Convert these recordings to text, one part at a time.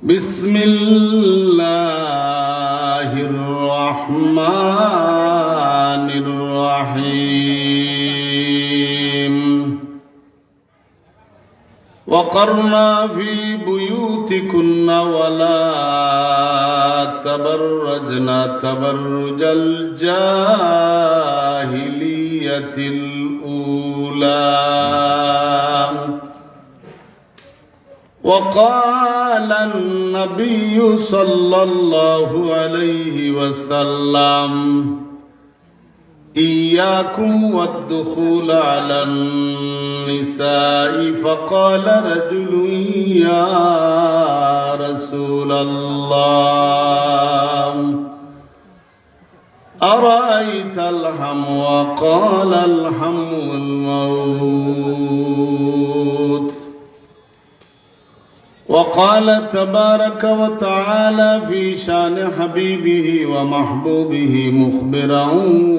بسم الله الرحمن الرحيم وقرنا في بيوتكن ولا تبرجن تبرج الجاهلية الأولى وقال النبي صلى الله عليه وسلم إياكم والدخول على النساء فقال رجل يا رسول الله أرأيت الهم وقال الهم الموت وقال تبارك وتعالى في شان حبيبه ومحبوبه مخبرا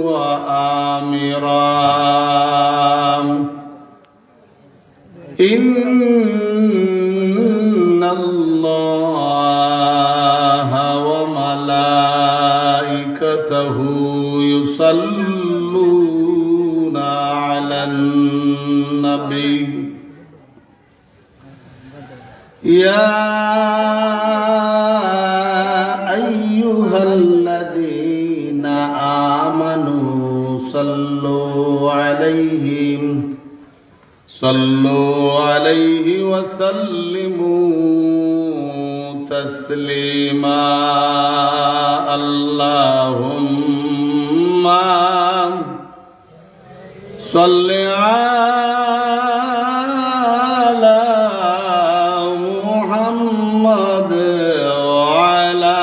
وآمرا إن الله وملائكته يصلون على النبي يا أيها الذين آمنوا صلوا عليه وسلموا تسليما اللهم صل على محمد وعلى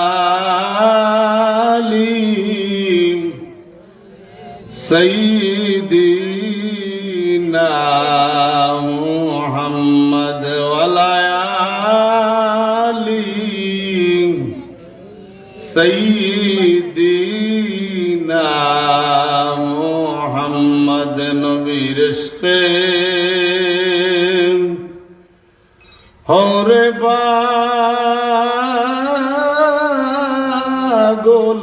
آل سيدنا محمد وعلى آل سيدنا محمد নবীর ইশকে হরে পাগল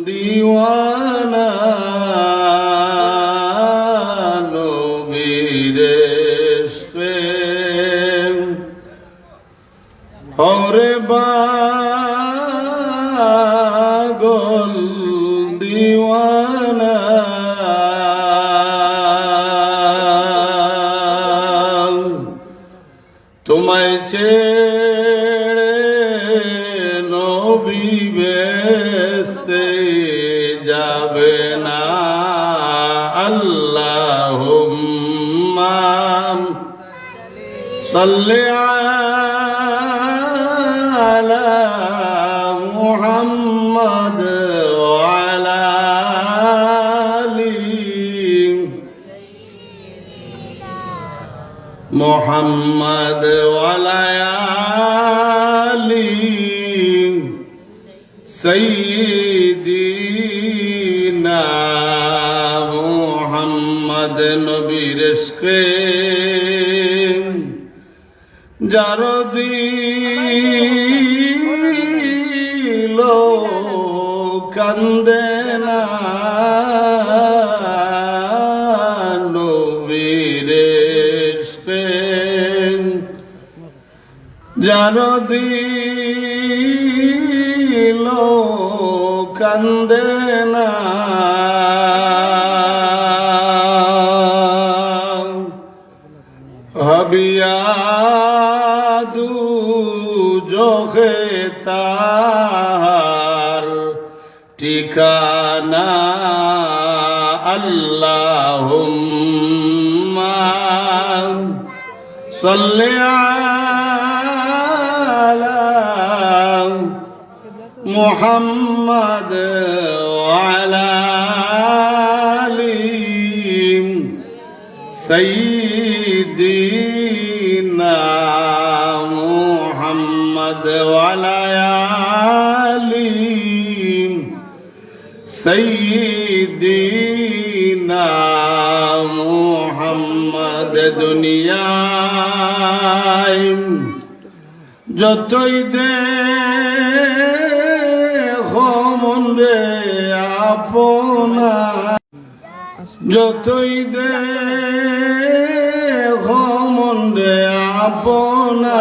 দিওয়ানা নবীর ইশকে হরে পাগল দিওয়ানা তোমায় ছেড়ে নবী বেহেশতে যাবে না আল্লাহুম্মা সাল্লি আলা মুহাম্মাদ ওয়া আলা আলি محمد وعلى آل سيدنا محمد নবীর ইশকে যার দিল কান্দে না নবীর যার দিল কান্দে না হবিয়াদু জোখে তার ঠিকানা আল্লাহুম্মা সাল্লি محمد وعلى آل سيدنا محمد وعلى آل سيدنا محمد দে দুনিয়ায় যতই দে মন রে আপনা যতই দে মন রে আপনা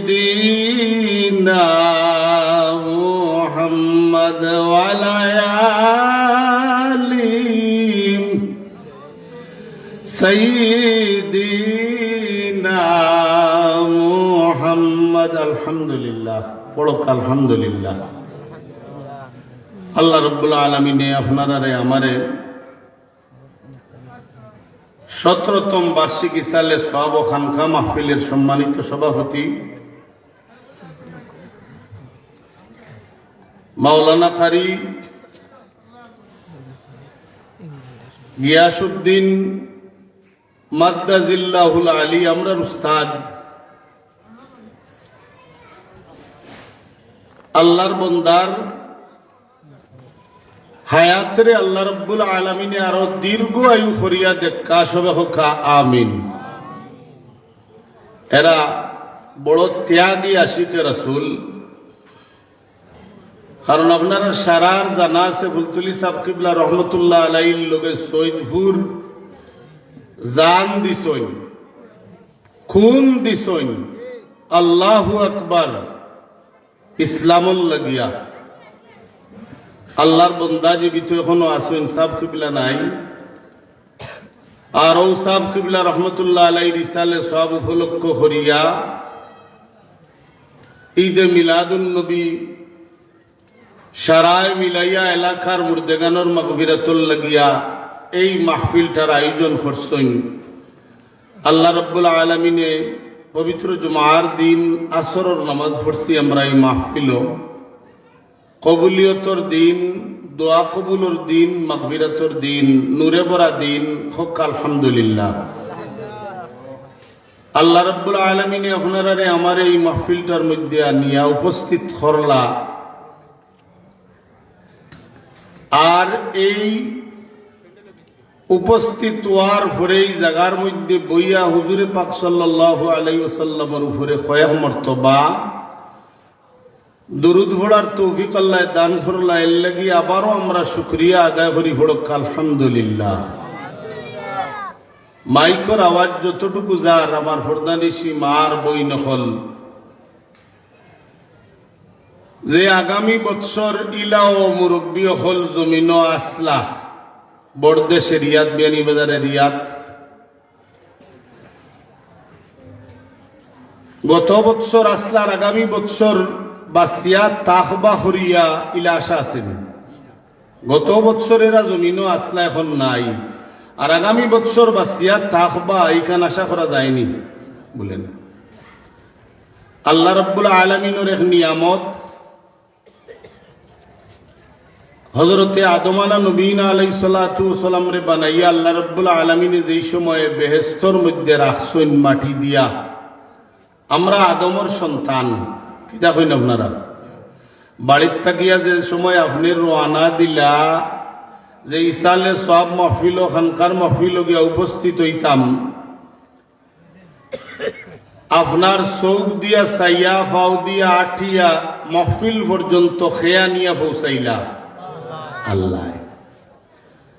দিনা মুহাম্মদ ওয়ালা আলি সাইয়্যিদিনা মুহাম্মদ। আলহামদুলিল্লাহ, পড়ক আলহামদুলিল্লাহ। আল্লাহ রাব্বুল আলামিনে আপনারা আমারে 17তম বার্ষিক ইসালে সওয়াব ও খানকা মাহফিলের সম্মানিত সভাপতি মাওলানা কারি গিয়াসউদ্দিন মাদ্দাজিল্লাহুল আলী আমরার উস্তাদ, আল্লাহর বন্দার হায়াতরে আল্লাহ রাব্বুল আলামিনে আরো দীর্ঘ আয়ু করিয়া দেখা সবে হকা আমিন। এরা বড় ত্যাগী আশিকে রাসূল। কারণ আপনারা সারার জানা আছে ফুলতুলি সাহেব কিবলা রহমতুল্লাহ আলাইহির লগে সৈয়দপুর জান দিছইন, খুন দিছইন, আল্লাহু আকবার ইসলামুল লাগিয়া। আল্লাহর বন্দা জীবিত এখনো আসেন, সাহেব কিবলা নাই। আর ও সাহেব কিবলা রহমতুল্লাহ আলাইহির ইসালে সব উপলক্ষ করিয়া ঈদে মিলাদুন নবী সারায় মিলাইয়া এলাকার মুর্দেগানোর মাগফিরাতুল লাগিয়া এই মাহফিলটার আয়োজন করছেন। আল্লাহ রাব্বুল আলামিনে পবিত্র জুমার দিন আসরের নামাজ পড়ছি আমরা। এই মাহফিল কবুলিয়তর দিন, দোয়া কবুলের দিন, মাগফিরাতের দিন, নূরে ভরা দিন হোক আলহামদুলিল্লাহ। আল্লাহ রাব্বুল আলামিনে আপনারা আমার এই মাহফিলটার মধ্যে আনিয়া উপস্থিত করলা। আর এই উপস্থিত হওয়ার পরেই জায়গার মধ্যে বইয়া হুজুরে পাক সাল্লাল্লাহু আলাইহি ওয়াসাল্লামের উপরে কয়েক মর্তবা দুরুদ পড়ার তৌফিক আল্লাহ দান করলা। এর লাগি আবারও আমরা শুকরিয়া আদায় করি পড়ক আলহামদুলিল্লাহ। মাইকর আওয়াজ যতটুকু যার আমার ফরদানিসি মার বই নকল যে আগামী বৎসর ইলা ও মুরব্বী হল জমিন আসলা বড়দেশে রিয়াদ বিয়ানি বাজারে রিয়াদ। গত বৎসর আসলার আগামী বৎসর বাসিয়া তাহবা হরিয়া ইলা আশা আছেন। গত বৎসরেরা জমিনও আসলা এখন নাই, আর আগামী বৎসর বাসিয়া তাহবা এইখান আশা করা যায়নি বলেন। আল্লাহ রাব্বুল আলামিনের এক নিয়ামত হযরতে আদম নবীনা আলাইহিস সালাতু ওয়াস সালাম রে বানাইয়া আল্লাহ রাব্বুল আলামিনে যেই সময়ে বেহেশতর মধ্যে রাখছেন মাটি দিয়া। আমরা আদমের সন্তান, কিতা কইন আপনারা? বাড়ির থাকিয়া যে সময় আপনি রওনা দিলা যে ইসালে সব মাহফিল ও খানকার মাহফিল গিয়া উপস্থিত হইতাম, আপনার চোখ দিয়া চাইয়া ফাও দিয়া আঠিয়া মাহফিল পর্যন্ত খেয়া নিয়া পৌঁছাইলা আল্লাহ।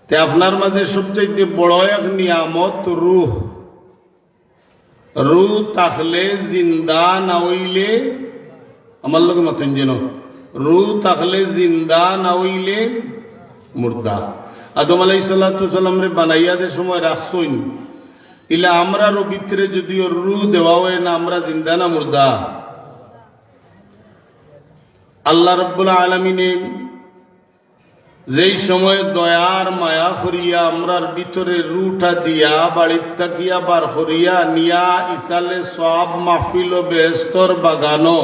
তে আপনার মাঝে সবচেয়ে বড় এক নিয়ামত রূহ। রূহ থাকলে জিন্দা না হইলে, আমার লোক মতন যেন, রূহ থাকলে জিন্দা না হইলে মুর্দা। আদম আলাইহিস সালাতু ওয়াস সালাম রে বানাইয়া যে সময় রাখছইন, ইলা আমরা ভিতরে যদিও রূহ দেওয়া হয় না, আমরা জিন্দা না মুর্দা? আল্লাহ রাব্বুল আলামিনে যেই সময় দয়ার মায়া করিয়া আমরার ভিতরে রুটা দিয়া বাড়ির তাকিয়া বার করিয়া নিয়া ইসালে সব মাহফিল ও বেহেশতর বাগানো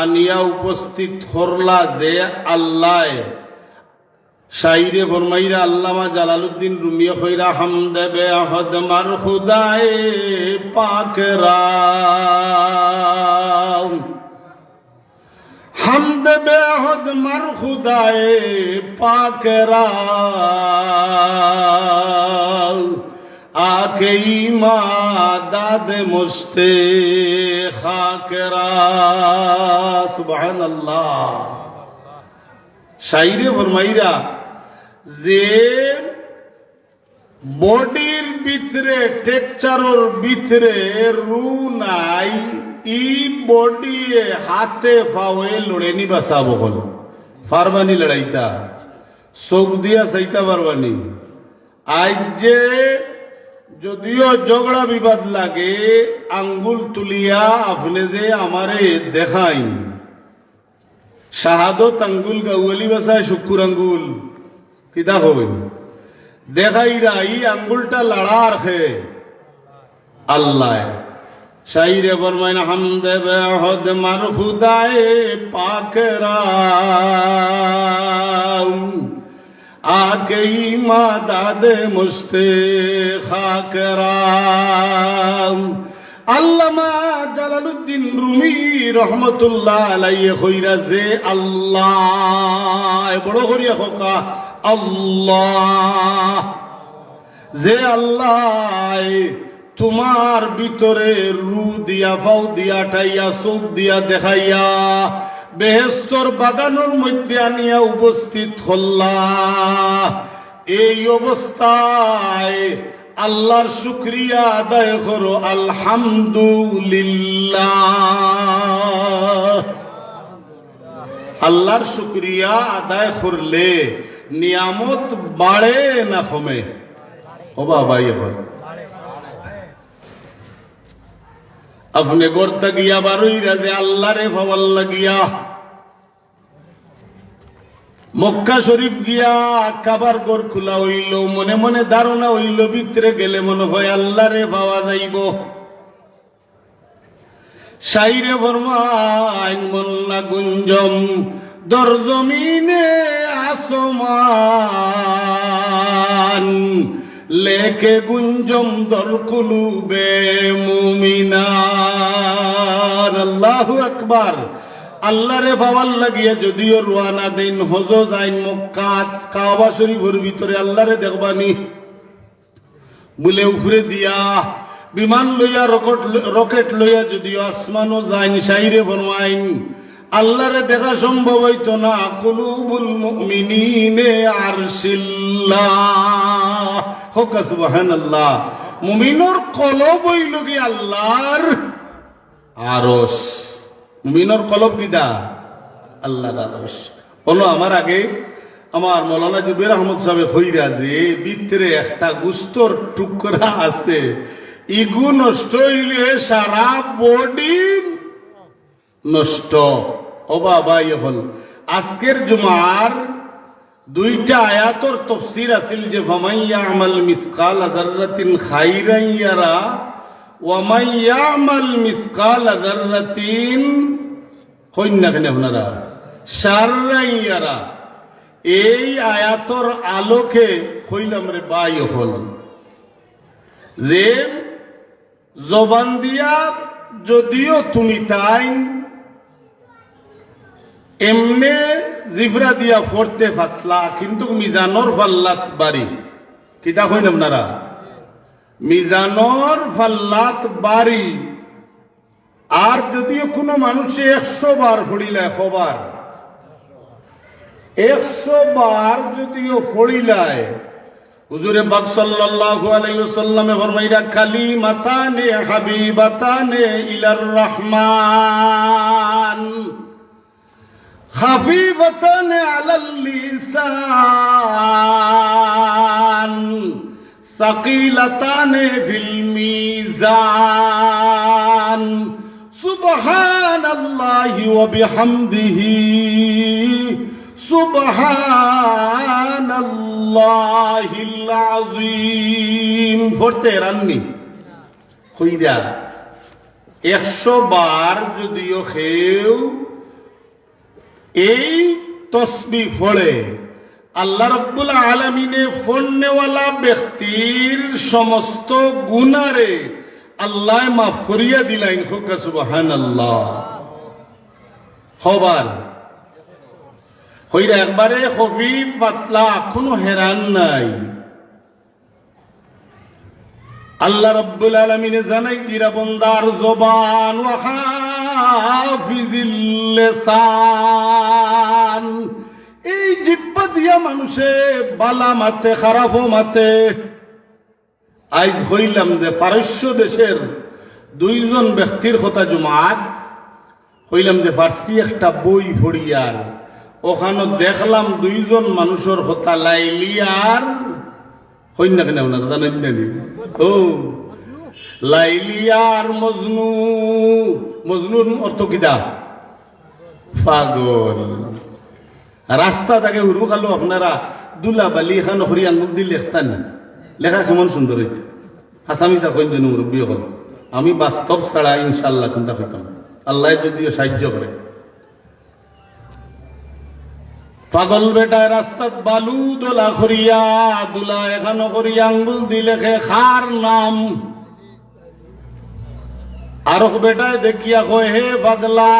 আনিয়া উপস্থিত করলা যে আল্লাহ। শাইরে ফরমাইরা আল্লামা জালালউদ্দিন রুমিয়া কইরা হামদে বেআহদ মার খুদায়ে পাকরা হামদ বেহদ মার খুদায়ে পাকেরা আকে ইমাদাদ মুস্তে খাকেরা সুবহানাল্লাহ। শাইরে ফরমাইরা যে বডির ভিতরে টেকচারর ভিতরে রু নাই, ই বডি হাতে পাওয়ে লড়ে নি বাঁচাবো হল পারবানি লড়াইতা চোখ দিয়া চাইতা পারবানি। আজ যে যদিও ঝগড়া বিবাদ লাগে আঙ্গুল তুলিয়া আপনি যে আমারে দেখাই শাহাদত আঙ্গুল গাউলি বাসায় শুকুর আঙ্গুল কিতা হবে দেখাইরা ই আঙ্গুলটা লড়ার খে আল্লাহ। শাইরে ফরমাইন হামদে বেহদ মার খুদায়ে পাকেরা আকে ইমাদাদ মুস্তে খাকেরা। আল্লামা জালালউদ্দিন রুমি রহমতুল্লাহ আলাইহি কইরা যে আল্লাহ বড় করিয়া হোকা আল্লাহ, যে আল্লাহ তোমার ভিতরে রু দিয়া পাও দিয়া টাইয়া চোখ দিয়া দেখাইয়া বেহেশতর বাগানোর মধ্যে আনিয়া উপস্থিত হল্লা, এই অবস্থায় আল্লাহর শুকরিয়া আদায় করো আলহামদুলিল্লাহ। আল্লাহর শুকরিয়া আদায় করলে নিয়ামত বাড়ে না কমে? ও বাবা আপনি গড়তে গিয়া বারোই রাজে আল্লাহ রে ভাবাল লাগিয়া মক্কা শরীফ গিয়া কাবার ঘর খোলা হইল, মনে মনে ধারণা হইল ভিতরে গেলে মনে হয় আল্লাহ রে পাওয়া যাইব। শাইরে ফরমাইন মন্না গুঞ্জম দর জমিনে আসমান লেকে গুঞ্জম দর কুলুবে মুমিনান। আল্লাহু আকবার। আল্লাহ রে পাওয়ার লাগিয়া যদিও রোয়ানা দেন হজ যাইন মক্কাত কাবা শরীফের ভিতরে আল্লাহ রে দেখবানি বলে উফরে দিয়া বিমান লইয়া রকেট লইয়া যদিও আসমানও যাইন শাইরে ফরমাইন আল্লাহ রে দেখা সম্ভব হইতো না। কুলুবুল মুমিনিনে আরশিল্লাহ হোকা সুবহানাল্লাহ। মুমিনর কলব হইল কি আল্লাহর আরশ, মুমিনর কলব কিটা আল্লাহর আরশ। বলো আমার আগে আমার মৌলানা জুবের আহমদ সাহেব হইরা যে ভিতরে একটা গুস্তর টুকরা আছে, ইগু নষ্ট হইলে সারা বডি নষ্ট। ও বাবা হল আজকের জুমার দুইটা আয়াতর তফসির আছিল যে ফামাইয়া আমাল মিসকাল যাররাতিন খাইরান ইয়ারা ওয়া মাইয়া আমাল মিসকাল যাররাতিন কইনা কেন আপনারা শাররান ইয়ারা। এই আয়াতর আলোকে কইলাম রে বাই হল যে জবান দিয়া যদিও তুমি তাই এমনে জিভরা দিয়া পড়তে পাতলা, কিন্তু মিজানোর ফাল্লাত বাড়ি কিতা কইন আপনারা মিজানোর ফাল্লাত বাড়ি। আর যদিও কোনো মানুষে 100 বার পড়িলায় খবর 100 বার যদিও পড়িলায় হুজুরে পাক সাল্লাল্লাহু আলাইহি ওয়াসাল্লামে ফরমাইরা কালিমাতানে হাবিবাতানে ইলার রহমান খাফিফাতান আলাল লিসান সাকিলাতান ফিল মিজান সুবহানাল্লাহি ওয়া বিহামদিহি সুবহানাল্লাহিল আযীম। পড়তে রান্নি কইরা 100 বার যদিও কেউ এই তসবিহ পড়ে আল্লাহ রাব্বুল আলামিনে ফন্নেওয়ালা ব্যক্তির সমস্ত গুনারে আল্লাহ মাফ করিয়া দিলেন। হোক সুবহানাল্লাহ। খবর হইরা একবারে খফিফ পাতলা, কোনো হেরান নাই। আল্লাহ রাব্বুল আলামিন জানাই দিরা বন্দার জবান ওয়া হাফিজিল লিসান, এই জিহ্বা দিয়া মানুষে বালা মাতে খারাপও মাতে। আজ হইলাম যে পারস্য দেশের দুইজন ব্যক্তির কথা জুমাত হইলাম যে ফার্সি একটা বই পড়িয়ার ওখানে দেখলাম দুইজন মানুষের কথা লাইলিয়ার হইন না কেন ওনারা জানেন না? ও লাইলিয়ার মজনু, মজনুর অর্থ কিদা? পাগল। রাস্তা থেকে হুরু খালো আপনারা দুলাবালি খান হরি আঙ্গুল দিয়ে লেখতেন, লেখা কেমন সুন্দর হইত। হাসামিসা কইন যেন মুরব্বী হল, আমি বাস্তব ছাড়া ইনশাল্লাহ চিন্তা করতাম, আল্লাহ যদিও সাহায্য করে। পাগল বেটায় রাস্তাত বালু দোলা করিয়া, দুলা এখানো করিয়া আঙ্গুল দিলে খার নাম। আর বেটায় দেখিয়া কয় হে পাগলা,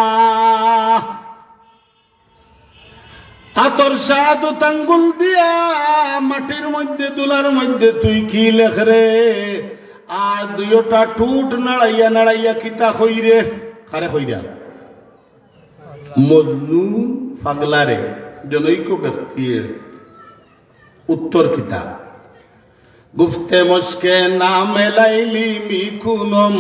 আতর সাদ আঙ্গুল দিয়া মাটির মধ্যে দুলার মধ্যে তুই কি লেখ রে? আর দুইটা টুট নাড়াইয়া নাড়াইয়া কিতা কইরে? খারে কইরা মজনু পাগলারে জনৈক ব্যক্তির উত্তর কিতা? গুফতে মস্কে নামে লাইলি মিকুনম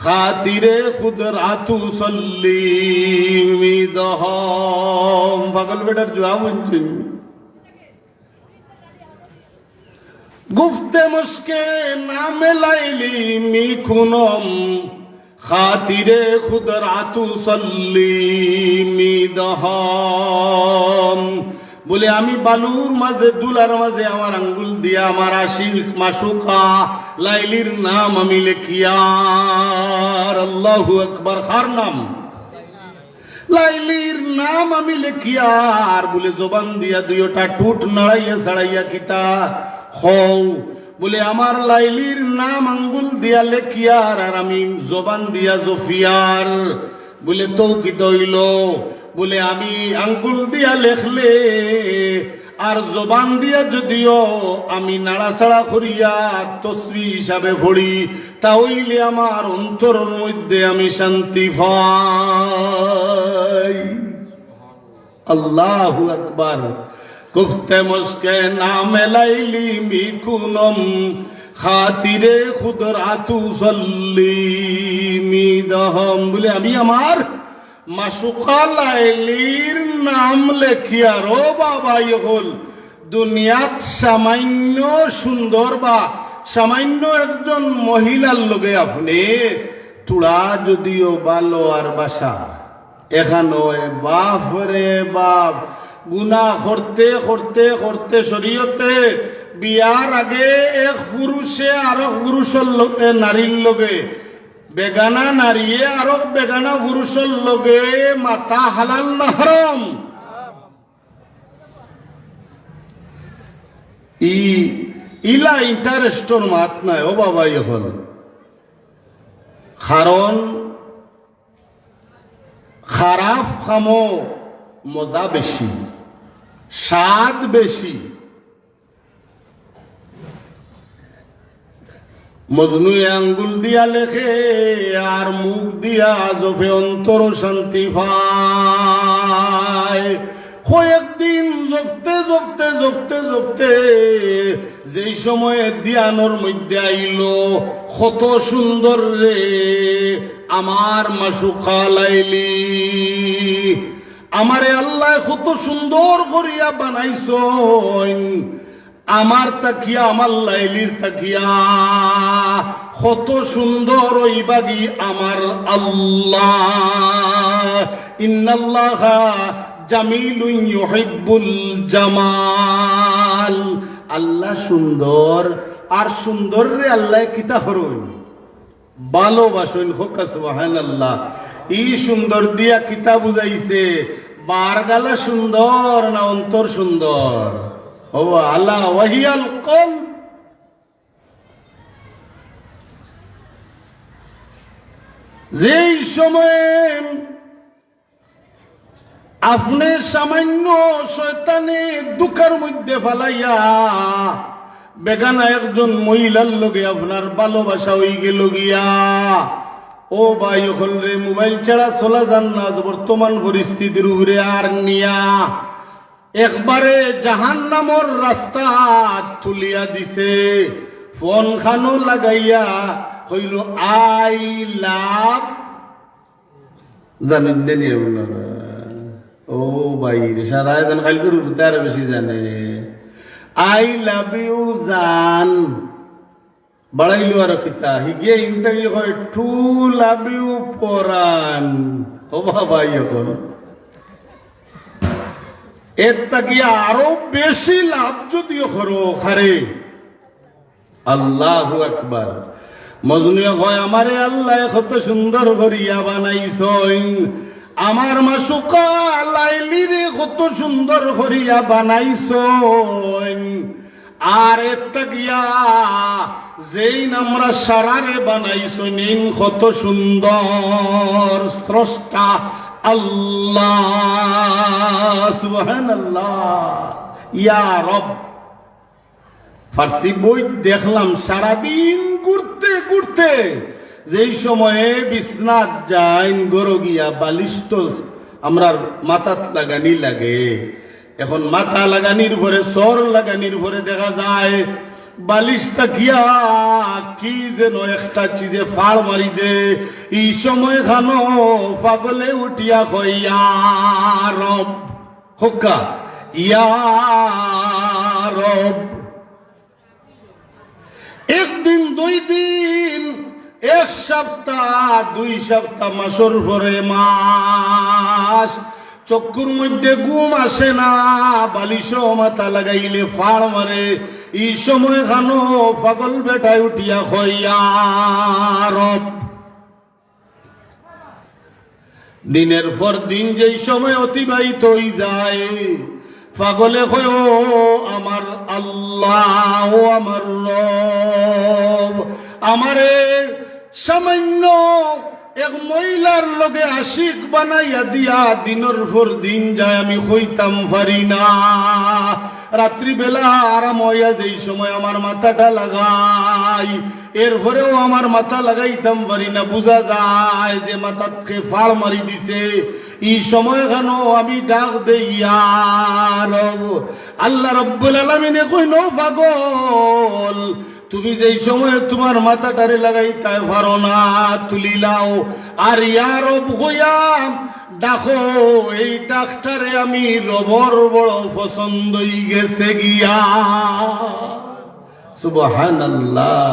খাতিরে খুদ রাতু সল্লিমি দহম। পাগল বেটার জবাব শুনছেন? গুফতে মস্কে নামে লাইলি মিকুনম খাতিরে খুদ রাতু সল্লিমি দহম। বলে আমি বালুর মাঝে দুলার মাঝে আমার আঙ্গুল দিয়া আমার আশিক মাসুকা লাইলির নাম আমি লেখিয়ার, আল্লাহু আকবার, খার নাম লাইলির নাম আমি লেখিয়ার। বলে জবান দিয়া দুইটা টুট নাড়াইয়া ছাড়াইয়া কিতা হও? বলে আমার লাইলির নাম আঙ্গুল দিয়া লেখিয়ার আর আমি জবান দিয়া জফিয়ার। বলে তো কি তৈল? বলে আমি আঙ্গুল দিয়া লেখলে আর জবান দিয়া যদিও আমি নাড়াচাড়া করিয়া তসবি হিসাবে পড়ি, তাহলে আমার অন্তরের মধ্যে আমি শান্তি পাই। আল্লাহু আকবার। গুফতে মস্কে নামে লাইলি মিকুনম খাতিরে খুদ রাতু সল্লিমি দহম। বলে আমি আমার মাসুকা লাইলির নাম লেখিয়ার ও বাবা হল দুনিয়াত সামান্য সুন্দর বা সামান্য একজন মহিলার লগে আপনি তুড়া যদিও ভালো আর বাসা এখানো বাপ রে বাপ গুনাহ করতে করতে করতে শরীয়তে বিয়ার আগে এক পুরুষে আরো পুরুষের লগে নারীর লগে বেগানা নারীয়ে আরো বেগানা পুরুষের লগে মাতা হালাল না হারাম? ইলা ইন্টারেস্টর মাত নাই ও বাবা। এখন কারণ খারাপ খামো মজা বেশি, স্বাদ বেশি। মজনু আঙ্গুল দিয়া লেখে আর মুখ দিয়া জফে অন্তর শান্তি পায়। কয়েকদিন জপতে জপতে জপতে জপতে যেই সময়ে দিয়ানোর মধ্যে আইল কত সুন্দর রে আমার মাসুকা লাইলি, আমারে আল্লাহ কত সুন্দর করিয়া বানাইছন। আমার তাকিয়া আমার লাইলির তাকিয়া কত সুন্দর ওই বাগি আমার আল্লাহ। ইন্নাল্লাহা জামিলুন ইউহিব্বুল জামাল। আল্লাহ সুন্দর আর সুন্দর রে আল্লাহ কিতা হরুন ভালোবাসুন। হোক সুবহানাল্লাহ। এই সুন্দর দিয়া কিতা বুঝাইছে? বারগালা সুন্দর না অন্তর সুন্দর? ও আল্লাহ ওয়াহিয়াল কলব। যেই সময়ে আপনি সামান্য শয়তানে দুঃখের মধ্যে ফালাইয়া বেগানা একজন মহিলার লগে আপনার ভালোবাসা হয়ে গেল গিয়া। ও ভাই হলরে মোবাইল ছাড়া চলা যান না বর্তমান পরিস্থিতির উপরে আর নিয়া একবারে জাহান্নামর রাস্তা তুলিয়া দিছে। ফোন খানো লাগাইয়া হইল আই লাভ, জানেন দেনি আপনারা? ও ভাই রে সারা জান খাইল করে তার বেশি জানে। আই লাভ ইউ জান বাড়াইলো আর কিতা হিগে ইন্টারভিউ হয় টু লাভ ইউ পরান। ও ভাই এখন এর তাকিয়া আরো বেশি লাভ যদিও করো খারে। আল্লাহু আকবার। মজনুয়া কয় আমারে আল্লাহ কত সুন্দর করিয়া বানাইছইন, আমার মাসুকা লাইলিরে কত সুন্দর করিয়া বানাইছইন। আর এটা গিয়া যেই আমরা সারারে বানাইছইন কত সুন্দর স্রষ্টা আল্লাহ। সুবহানাল্লাহ। ইয়া রব। ফার্সি বই দেখলাম সারাদিন ঘুরতে ঘুরতে যেই সময়ে বিছনাত যাইন গরো গিয়া বালিশ তো আমরা মাথাত লাগানি লাগে। এখন মাথা লাগানির পরে সর লাগানির পরে দেখা যায় বালিশটা গিয়া কি যেন একটা চিজে ফাড় মারি দে। এই সময় খানো পাগলে উঠিয়া কইয়া রব হোক্কা ইয়া রব। একদিন দুই দিন এক সপ্তাহ দুই সপ্তাহ মাসের পরে মাস চক্ষুর মধ্যে ঘুম আসে না, বালিশ মাথা লাগাইলে ফাড় মারে। এই সময় খানো পাগল বেটায় উঠিয়া হইয়া রব। দিনের পর দিন যেই সময় অতিবাহিত হয়ে যায় পাগলে কয় ও আমার আল্লাহ, ও আমার রব, আমারে সামান্য এক মহিলার লগে আশিক বানাইয়া দিয়া দিনের পর দিন যায় আমি হইতাম পারি না। রাত্রিবেলা আরাম হইয়া যেই সময় আমার মাথাটা লাগাই এরপরেও আমার মাথা লাগাইতাম পারি না। বুঝা যায় যে মাথাকে ফাড় মারি দিছে। এই সময় কেন আমি ডাক দেইয়া রব। আল্লাহ রব্বুল আলামিনে কইনো পাগল তুমি যেই সময় তোমার মাথাটারে লাগাইতে পারো না তুলি লাও আর ইয়া রব হইয়া ডাকো। এই ডাক্তারে আমি রবর বড় পছন্দ হই গেছে গিয়া। সুবহানাল্লাহ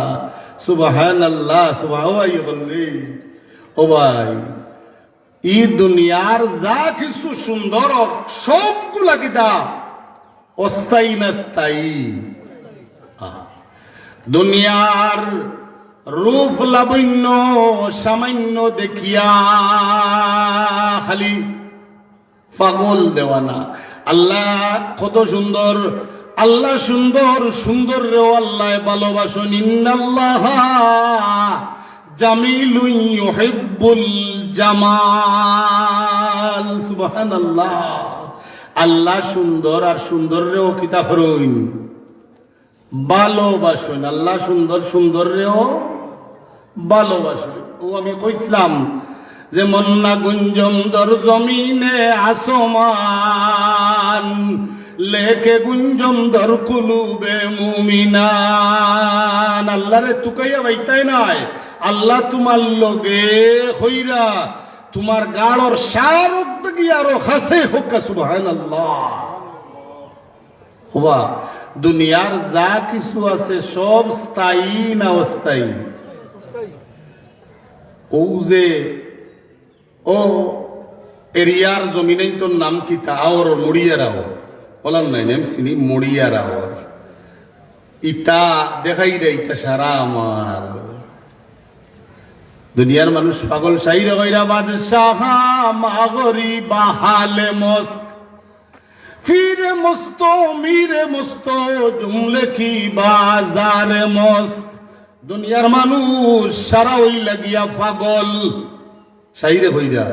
সুবহানাল্লাহ সুবহানাল্লাহ। ও ভাই এই দুনিয়ার যা কিছু সুন্দর সবগুলা কিতা অস্থায়ী না স্থায়ী। দুনিয়ার রূপ লাবণ্য সামান্য দেখিয়া খালি পাগল দেওয়ানা। আল্লাহ কত সুন্দর, আল্লাহ সুন্দর, সুন্দর রেও আল্লাহ ভালোবাসুন। ইন্নাল্লাহ জামিলুন ইউহিব্বুল জামাল। সুবহানাল্লাহ। আল্লাহ সুন্দর আর সুন্দর রেও কিতা করুন ভালোবাসুন। আল্লাহ সুন্দর, সুন্দর রেও ভালোবাসুন। ও আমি কইছিলাম যে মন্না গুঞ্জম দর জমিনে আসমান লেখে গুঞ্জম দর কুলুবে মুমিনান। আল্লাহ রে তুকাইয়া বাইতাই নাই। আল্লাহ তোমার লগে হইরা তোমার গাড়র সারক গিয়া আরো খাসে হোক। সুবহানাল্লাহ। হবা দুনিয়ার যা কিছু আছে সব স্থায়ী না অস্থায়ী? ও যে ও এরিয়ার জমিনেই তোর নাম কি তা আওর মরিয়ারাও বলার নাই নাম চিনি মরিয়ারাও ইটা দেখাই রে ইটা সারা আমার দুনিয়ার মানুষ পাগল সাইরা কইরা বাদশাহ মাগরি বাহালে মস্ত ফিরে মস্ত মিরে মস্ত জুমলে কি বাজারে মস্ত। দুনিয়ার মানুষ সারা ওই লাগিয়া পাগল সাইরে হইরা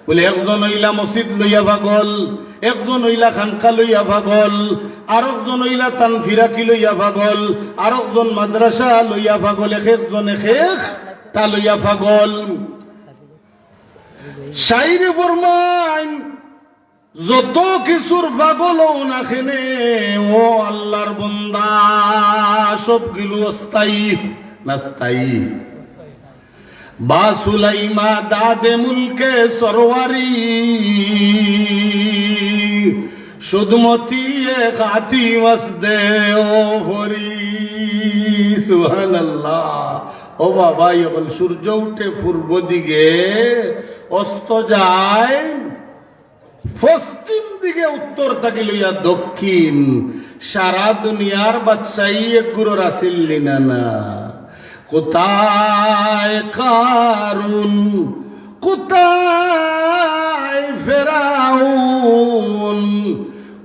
বলে একজন হইলা মসজিদ লইয়া ভাগল, একজন হইলা খানকা লইয়া ভাগল, আরেকজন হইলা তানফিরাকি লইয়া ভাগল, আরেকজন মাদ্রাসা লইয়া ভাগল, একজন তা লইয়া ভাগল। শাইরে ফরমাইন যত কিছুর পাগল না খেনে ও আল্লাহর বন্দা সবগুলো অস্থায়ী না স্থায়ী। বা সুলাইমা দাদে মুলকে সরওয়ারি সুদমতি খাতি মসদে ও হরি সুবহানাল্লাহ। ও বাবা, এখন সূর্য উঠে পূর্ব দিকে, অস্ত যায় পশ্চিম দিকে, উত্তর থেকে লইয়া দক্ষিণ। সারা দুনিয়ার বাদশাহী এক গুরুর আসিল না। কোথায় কারুন, কোথায় ফেরাউন,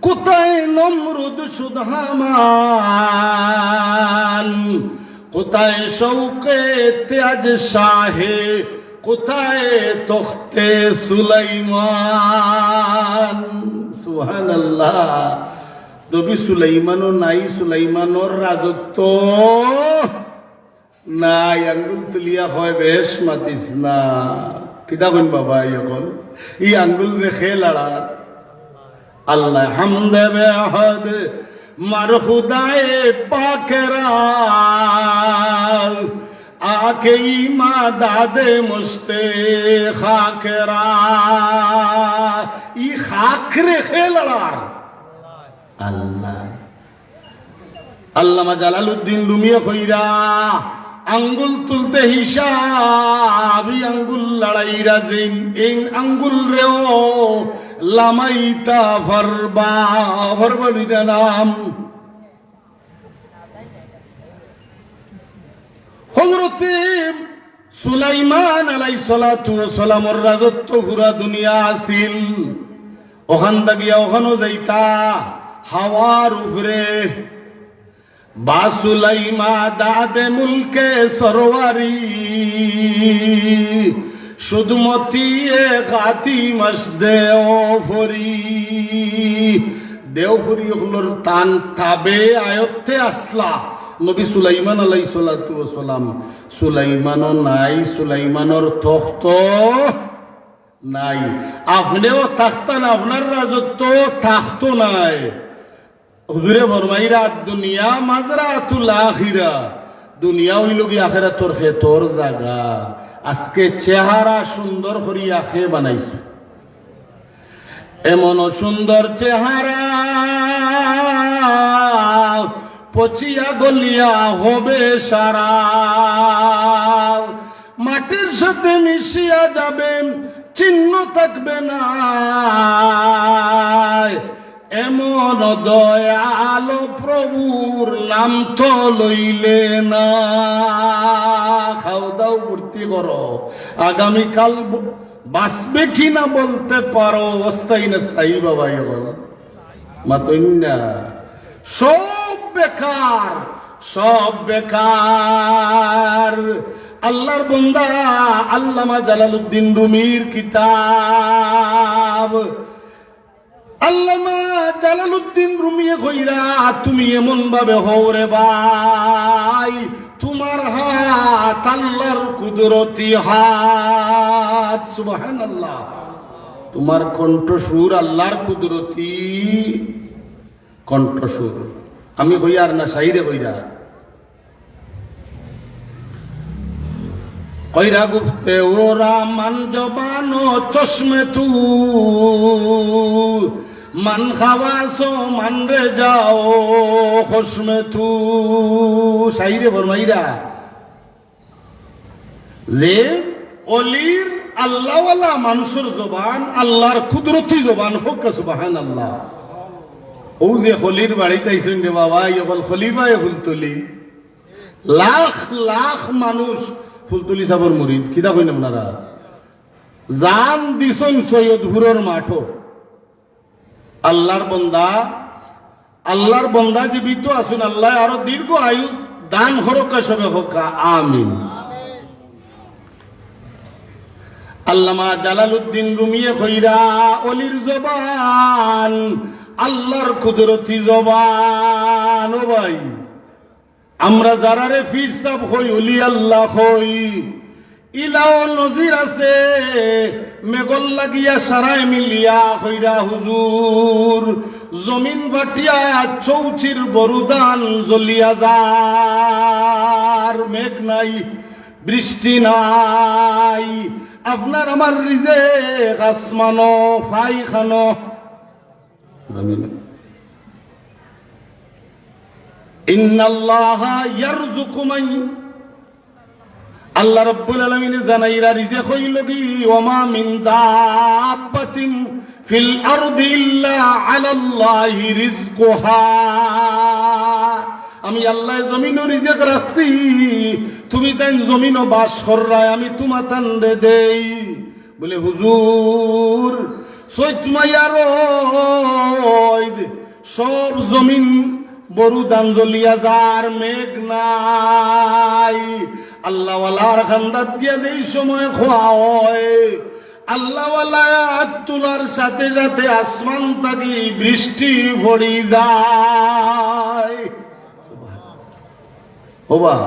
কোথায় নমরুদ সুদহামান, কোথায় শৌকে তেজ শাহে, কোথায় তখতে সুলাইমান। সুবহানাল্লাহ। নবী সুলাইমানও নাই, সুলাইমানোর রাজত্ব নাই। আঙ্গুল তুলিয়া হয় বেশ মাতিস না, কিতা কইন বাবা, এখন ই আঙ্গুল রেখে লড়া। আল্লাহ হামদে বেহদ মার খুদায়ে পাকেরা आके ईमा दादे मुस्ते खाकरा ई खाकरे खेलड़ार अल्लाह আল্লামা জালালউদ্দিন রুমিয়ে কইরা আঙ্গুল তুলতে হিসাব আঙ্গুল লড়াইরা যেন এই আঙ্গুল রেও লামাইতা ফরবা ফরবারিটা নাম হযরতে সুলাইমান আলাইহিস সালাতু ওয়াস সালামের রাজত্ব পুরা দুনিয়া আসিল ওখান গিয়া ওখানো যাইতা হাওয়ার উপরে বাসুলাইমা দাদে মুলকে সরওয়ারি সুদমতি গাতি মসদে ওফরি দেওফরি হলোর তান তাবে আয়ত্তে আসলা নবী সুলাইমান আলাইহিস সালাতু ওয়াস সালাম সুলাইমানও নাই সুলাইমানের তখ্ত নাই আপনিও থাকতেন আপনার রাজত্ব থাকতো নাই হুজুরে ফরমাইরা দুনিয়া মাজরাতুল আখিরা দুনিয়া হইল কি আখিরাতর খেতর জায়গা আজকে চেহারা সুন্দর করিয়া খে বানাইছে এমন সুন্দর চেহারা পচিয়া গলিয়া হবে সারা মাটির সাথে মিশিয়া যাবে চিহ্ন থাকবে না এমন দয়ালো প্রভুর নাম তো লইলে না খাও দাও ভর্তি করো আগামীকাল বাঁচবে কিনা বলতে পারো অস্থায়ী না স্থায়ী বাবা মাতন্যা সব বেকার সব বেকার আল্লাহর বান্দা আল্লামা জালালউদ্দিন রুমির কিতাব আল্লামা জালালউদ্দিন রুমিয়ে কইরা তুমি এমন ভাবে হও রে ভাই তোমার হাত আল্লাহর কুদরতি হাত সুবহানাল্লাহ তোমার কণ্ঠসুর আল্লাহর কুদরতি কণ্ঠসুর আমি কইয়ার না সাইরে কইরা কইরা গুফতে ওরা মান জবানো চশমে তু মান খাওয়াসো মান রে যাও খসমে তু সাইরে ফরমাইরা যে অলির আল্লাহওয়ালা মানুষের জবান আল্লাহর কুদরতি জবান হোক সুবহানাল্লাহ ও যে খলির বাড়িতে আইছেন রে বাবা ইবল খলিফায়ে ফুলতলি লাখ লাখ মানুষ ফুলতলি সাবর মুরিদ কিতা কইন আপনারা জান দিছন সৈয়দপুরের মাঠো আল্লাহর বান্দা জীবিত আছেন আল্লাহ আরো দীর্ঘ আয়ু দান হরকা সবে হোকা আমিন আল্লামা জালালউদ্দিন রুমিয়ে কইরা অলির জবান আল্লাহর কুদরতি জবান। ও ভাই, আমরা যারারে পীর সাহেব হই, অলি আল্লাহ হই, ইলাও নজির আছে মেঘল লাগিয়া সারায় মিলিয়া হইরা হুজুর জমিন বাটিয়া চৌচির বরুদান জ্বলিয়া যার, মেঘ নাই, বৃষ্টি নাই, আপনার আমার রিজেক আসমানো ফাই খানো জমিনে। ইন্নাল্লাহা ইয়ারযুকু মান, আল্লাহ রাব্বুল আলামিন জানাইরা রিজেক হইল কি, ওমা মিন দাব্বাতিন ফিল আরদি ইল্লা আলাল্লাহি রিজকুহা। আমি আল্লাহ জমিনও রিজেক রাখছি, তুমি তাই জমিনও বাস কররায়, আমি তোমা তান রে দেই। বলে হুজুর চৈত মাইয়ার সব জমিন বরুদান জ্বলিয়া যার, মেঘ নাই। আল্লাহওয়ালার খান্দাত দিয়া দেই সময় খোয়া হয়, আল্লাহওয়ালা তোলার সাথে সাথে আসমান থাকি বৃষ্টি ভরি যায়। ওবা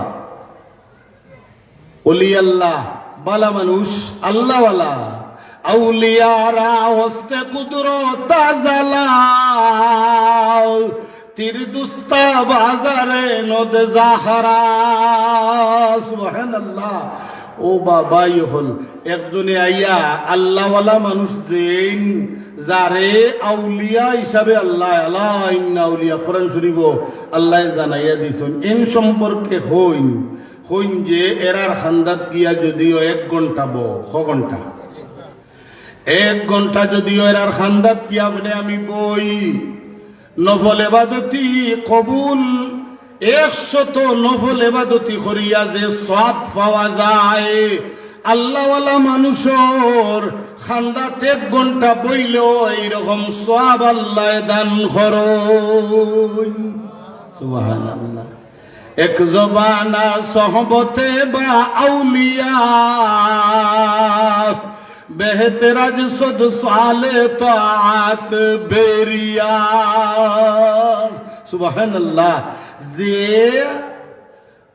ওলি আল্লাহ বালা মানুষ, আল্লাহওয়ালা আউলিয়ারা হস্তে কুদরত জালা, তীর দুস্তা বাজারে নদ জাহারা। সুবহানাল্লাহ। ও বাবাই হল একজনে আইয়া আল্লাহওয়ালা মানুষ যেন যারে আউলিয়া হিসাবে আল্লাহ আল্লাহ ইন্না আউলিয়া কোরআন শরীফ আল্লাহ জানাইয়া দিছেন, এন সম্পর্কে হইন হইন যে এরার খান্দাত গিয়া যদিও 1 ঘন্টা ঘন্টা 1 ঘন্টা যদিও এরার খান্দাত গিয়া বলে আমি বই নফল এবাদতি কবুল 100 নফল এবাদতি করিয়া যে সওয়াব পাওয়া যায়, আল্লাহওয়ালা মানুষের খান্দাত 1 ঘন্টা বইলেও এইরকম সওয়াব আল্লাহ দান করুন। সুবহানাল্লাহ। এক জবানা সহবতে বা আউলিয়া বেহতরাজ সদ সালে তাআত বেরিয়া। সুবহানাল্লাহ। যে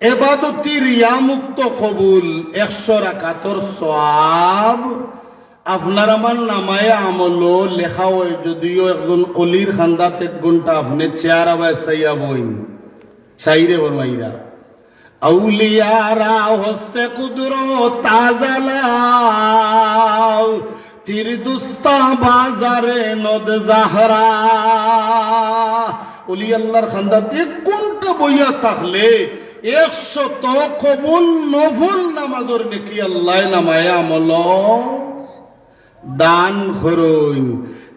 ইবাদতি রিয়া মুক্ত কবুল 100 রাকাতর সওয়াব আপনার আমার নামায় আমল লেখা হয়, যদিও একজন অলির খান্দাত 1 ঘন্টা আপনি চেয়ার আবার চাইয়া বইন শাইরে বরমাইরা। আউলিয়ারা হস্তে কুদরত তাজালাও, তীর দুস্তা বাজারে নদ জাহরা। অলি আল্লাহর খান্দাত 1 ঘন্টা বইয়া থাকলে 100 কবুল নফল নামাজের নেকি আল্লাহ নামায় আমল দান করুন।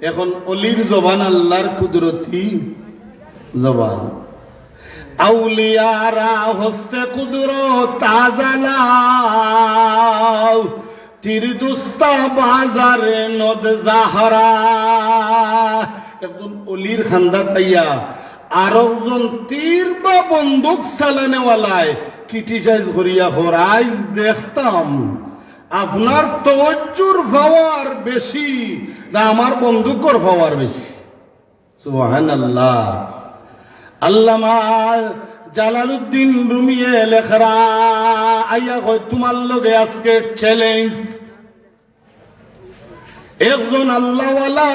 এখন অলির জবান আল্লাহর কুদরতি জবান। আউলিয়ারা হস্তে কুদরত তাজালাও, তীর দুস্তা বাজারে নদ জাহরা। একজন অলির খান্দাত আইয়া আর একজন তীর বা বন্দুক চালানেওয়ালায় ক্রিটিসাইজ করিয়া হরাইজ দেখতাম, আপনার তওয়াজ্জুর পাওয়ার বেশি না আমার বন্দুকর পাওয়ার বেশি? সুবহানাল্লাহ। আল্লামা জালালউদ্দিন রুমিয়ে লেখরা আইয়া কয় তোমার লগে আজকে চ্যালেঞ্জ। একজন আল্লাহওয়ালা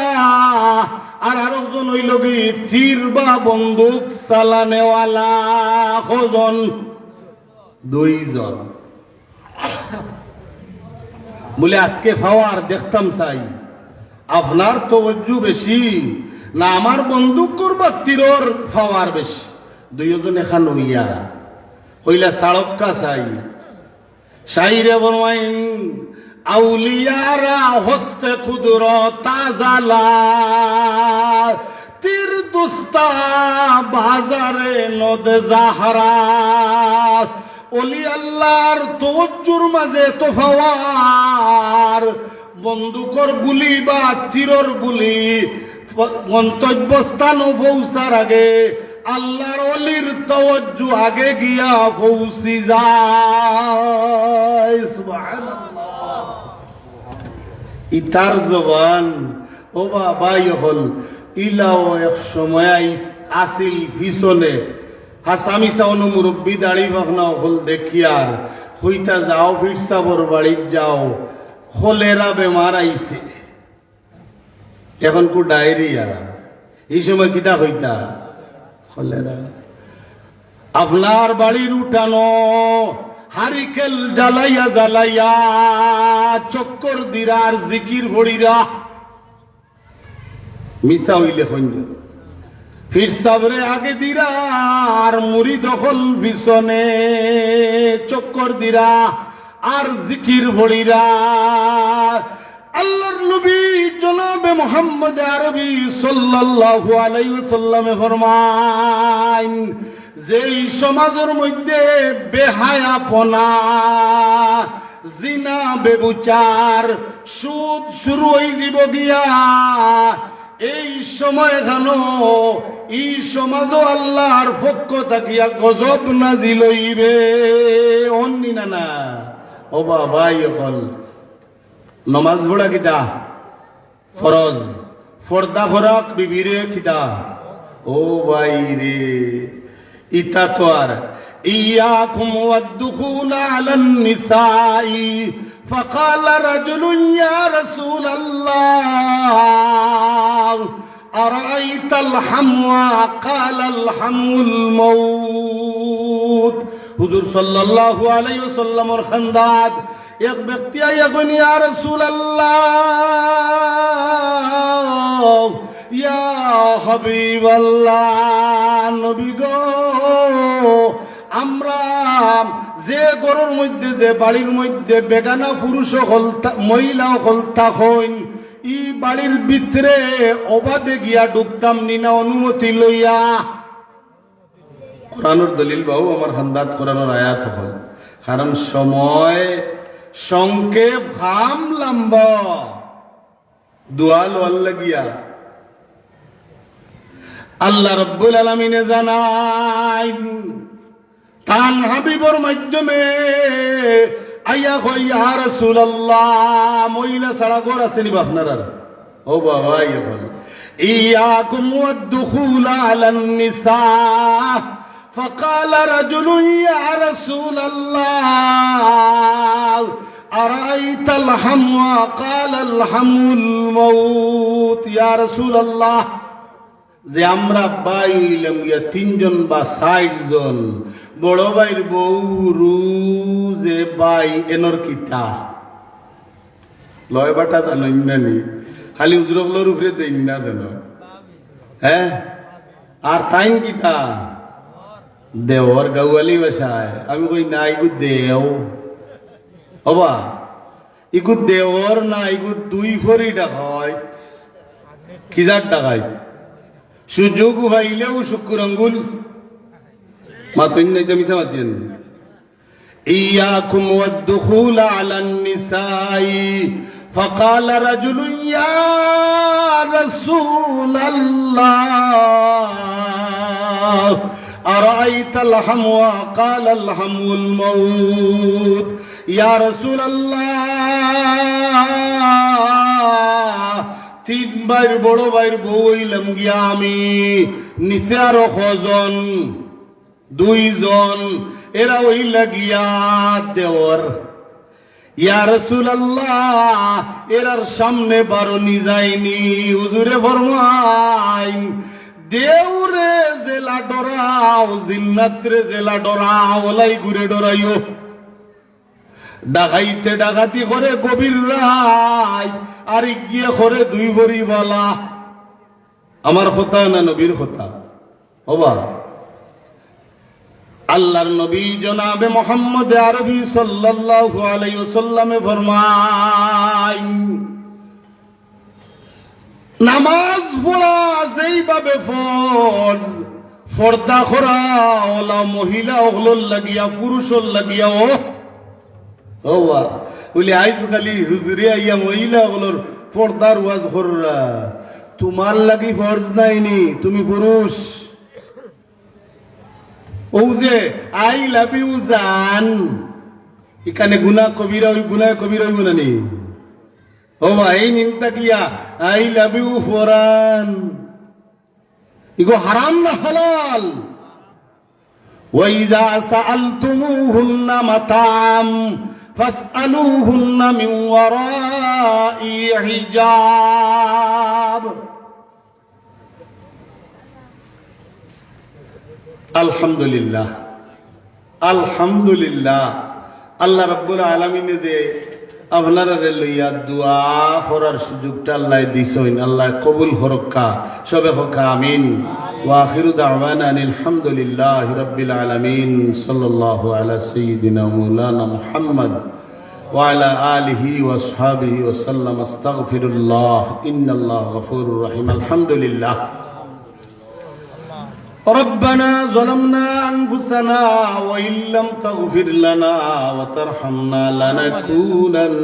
আর আরেকজন হইল কি তীর বা বন্দুক চালানেওয়ালা। কজন? 2 জন। বলে আজকে পাওয়ার দেখতাম চাই, আপনার তওয়াজ্জু বেশি না আমার বন্দুক করবা তীরর পাওয়ার বেশি? 2 জন এখান হইয়া হইলা সাড়ক্কা চাই শাইরে বনওয়াইন। আউলিয়ারা হস্তে কুদরত তাজালা, তীর দুস্তা বাজারে নদ জাহরা। অলি আল্লাহর তওয়াজ্জুর মাঝে তোফাওয়ার, বন্দুকর গুলি বা তীরর গুলি গন্তব্যস্থান পৌঁছার আগে আল্লাহর অলির তওয়াজ্জু আগে গিয়া পৌঁছি যায়। সুবহানাল্লাহ। ইতার জবান ও বাবা হল ইলাও এক সময় আসিল পিছনে হাসামি সাউন মুরব্বী দাড়ি ভাগনা হল দেখিয়ার হইতা যাও ফিরসাবর বাড়ির যাও খোলেরা বেমার আইছে এখন কু ডায়রিয়া এই সময় কিতা হইতা খোলেরা আপনার বাড়ির উঠানো হারিকেল জ্বালাইয়া জ্বালাইয়া চক্কর দিরার জিকির ভরিরা মিশা হইলে হইল ফির সাবরে আগে দিরা আর মুড়ি দখল পিছনে চক্কর দিরা আর জিকির ভরিরা আল্লাহর নবী জনাবে মুহাম্মদ আরবি সাল্লাল্লাহু আলাইহি ওয়াসাল্লামে ফরমান যেই সমাজের মধ্যে বেহায়াপনা জিনা বেবুচার সুদ শুরু হয়ে দিব গিয়া এই সময় জানো এই সমাজও আল্লাহর পক্ষ থাকিয়া গজব নাজিল হইবে অন্যি না ও বাবা হল নমাজ পড়া কিতা ফরজ ফর্দা খরাক বিবিরে কিতা ও ভাই রে ইতা তো আর ইয়াকুম ওয়াদখুল আলান নিসাই فقال رجل يا رسول الله أرأيت الحموى قال الحمو الموت হুজুর সাল্লাল্লাহু আলাইহি ওয়াসাল্লামের খান্দাত এক ব্যক্তি আইয়া কইন ইয়া রাসূলুল্লাহ ইয়া হাবিবাল্লাহ নবী গো আমরা যে ঘরের মধ্যে যে বাড়ির মধ্যে বেগানা পুরুষ হল মহিলা হল থাকইন ই বাড়ির ভিতরে অবাধে গিয়া ঢুকতাম নিনা অনুমতি লইয়া কোরআনের দলিল বাহু আমার হান্দাত কোরআনের আয়াত হল কারণ সময় সংক্ষেপ হাম লম্বা দুয়াল লাগিয়া আল্লাহ রব্বুল আলামিনে জানাই তান হাবিবর মাধ্যমে আইয়া কই ইয়া রাসূলুল্লাহ মহিলা ছাড়া ঘর আছে নি আপনারা ও বাবা ইয়া বল ইয়াকুম ওয়াদখুল আলান নিসা فقال رجل يا رسول الله أرأيت الحمو قال الحمو الموت يا رسول الله যে আমরা বাইলাম ইয়া তিনজন বা 60 জন বড় ভাইয়ের বউ যে ভাই এনর কিতা লয় বাটা জানেন না নি খালি উজরবলর উপরে দেন না দেন হ্যাঁ আর তাইন কিতা দেওর গাওয়ালি ভাষায় আমি কই না ইগু দেও হবা ইগু দেওর না ইগু দুই ফরি ডাকায় কি যার ডাকায় সুযোগ ভাইলেও শুক্র আঙ্গুল মাতুন নাই তো মিশা মাতিয়েন ইয়াকুম ওয়াদখুল আলান নিসাই فقال رجل يا رسول الله أرأيت الحمو قال الحمو الموت يا رسول الله তিনবার বড় ভাইয়ের বউ হইলাম গিয়া আমি নিচে আরো কজন 2 জন এরা হইলা গিয়া দেওর ইয়া রাসূলুল্লাহ এরার সামনে বারণি যায়নি হুজুরে ফরমাইন দেউরে জেলা ডরাও জিন্নাতরে জেলা ডরাও ওলাই ঘুরে ডরাইও ডাকাইতে ডাকাতি করে গভীর রাত আর গিয়ে করে 2 ভরি বলা আমার কথা না নবীর কথা হবা আল্লাহর নবী জনাবে মুহাম্মদ আরবি সাল্লাল্লাহু আলাইহি ওয়াসাল্লামে ফরমায় নামাজ পড়া যেইভাবে ফরজ পর্দা করা ওলা মহিলা ওগুলোর লাগিয়া পুরুষের লাগিয়া ও বলে আইজ খালি হুজুরে আইয়া মহিলা ওগুলোর পর্দার ওয়াজ কররা তোমার লাগি ফরজ নাইনি তুমি পুরুষ ও যে আই লাভ ইউ জান এখানে গুনাহ কবিরা ওই গুনাহ কবিরা হইব না নি ও ভাই নিন্তা কিয়া আই লাভ ইউ ফরান ইগো হারাম না হালাল ওয়াইদা সাআলতুমুহুন্না মাতাম ফাসআলুহুন্না মিন ওয়ারাই হিজাব আলহামদুলিল্লাহ আলহামদুলিল্লাহ আল্লাহ রাব্বুল আলামিনে দে আপনারা লইয়া দোয়া করার সুযোগটা আল্লাহ দিছেন আল্লাহ কবুল হরক্কা সবে হকা আমিন ওয়া আখিরু দাওয়ানা আলহামদুলিল্লাহি রাব্বিল আলামিন সাল্লাল্লাহু আলা সাইয়্যিদিনা মাওলানা মুহাম্মদ ওয়া আলা আলিহি ওয়া আসহাবিহি ওয়া সাল্লাম আস্তাগফিরুল্লাহ ইন্নাল্লাহ গফুরুর রহিম আলহামদুলিল্লাহ ربنا ظلمنا أنفسنا وإن لم تغفر لنا وترحمنا لنكونن